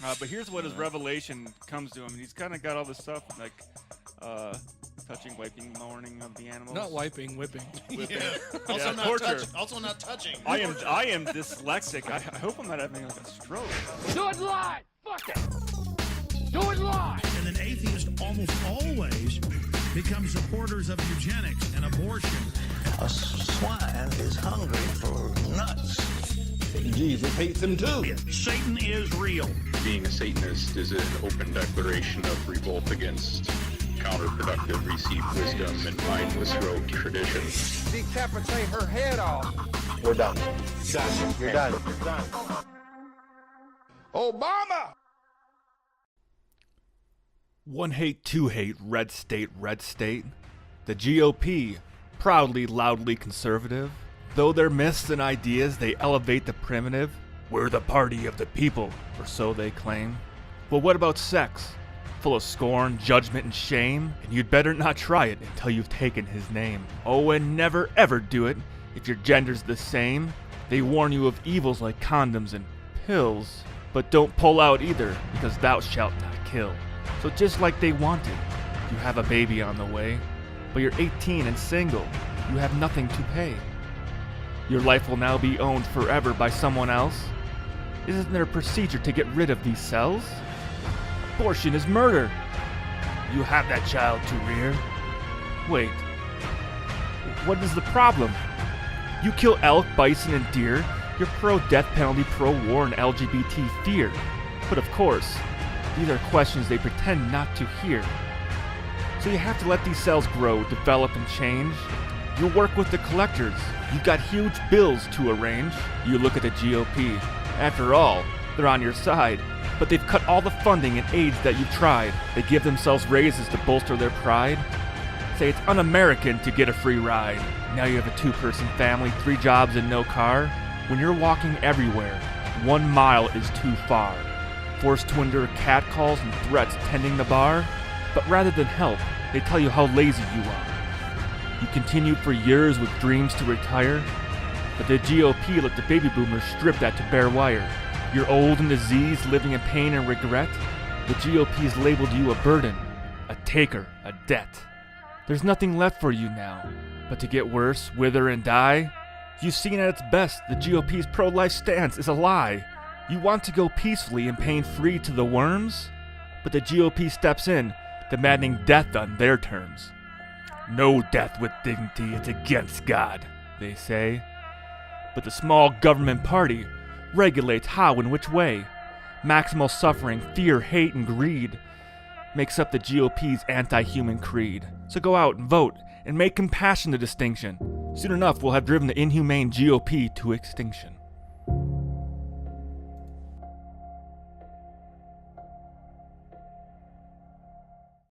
But here's what his revelation comes to him. He's kind of got all this stuff like touching, wiping, mourning of the animals. Not wiping, whipping. Yeah. Yeah, torture. Also not touching. I am dyslexic. I hope I'm not having like a stroke. Do it live! Fuck it! Do it live! And an atheist almost always becomes supporters of eugenics and abortion. A swine is hungry for nuts. Jesus hates him too. Satan is real. Being a Satanist is an open declaration of revolt against counterproductive received wisdom and mindless rogue traditions. Decapitate her head off. We're done. Done. You're done. You're done. Obama! One hate, two hate, red state, red state. The GOP, proudly, loudly conservative. Though their myths and ideas, they elevate the primitive. We're the party of the people, or so they claim. Well, what about sex? Full of scorn, judgment, and shame, and you'd better not try it until you've taken his name. Oh, and never ever do it if your gender's the same. They warn you of evils like condoms and pills, but don't pull out either, because thou shalt not kill. So just like they wanted, you have a baby on the way, but you're 18 and single, you have nothing to pay. Your life will now be owned forever by someone else. Isn't there a procedure to get rid of these cells? Abortion is murder. You have that child to rear. Wait, what is the problem? You kill elk, bison, and deer. You're pro-death penalty, pro-war, and LGBT fear. But of course, these are questions they pretend not to hear. So you have to let these cells grow, develop, and change. You work with the collectors. You've got huge bills to arrange. You look at the GOP. After all, they're on your side. But they've cut all the funding and aids that you've tried. They give themselves raises to bolster their pride. Say it's un-American to get a free ride. Now you have a two-person family, 3 jobs, and no car. When you're walking everywhere, 1 mile is too far. Forced to endure catcalls and threats tending the bar. But rather than help, they tell you how lazy you are. You continue for years with dreams to retire, but the GOP let the baby boomers strip that to bare wire. You're old and diseased, living in pain and regret. The GOP's labeled you a burden, a taker, a debt. There's nothing left for you now, but to get worse, wither and die. You've seen at its best, the GOP's pro-life stance is a lie. You want to go peacefully and pain-free to the worms, but the GOP steps in, demanding death on their terms. No death with dignity, it's against God, they say. But the small government party regulates how and which way. Maximal suffering, fear, hate, and greed makes up the GOP's anti-human creed. So go out and vote, and make compassion the distinction. Soon enough, we'll have driven the inhumane GOP to extinction.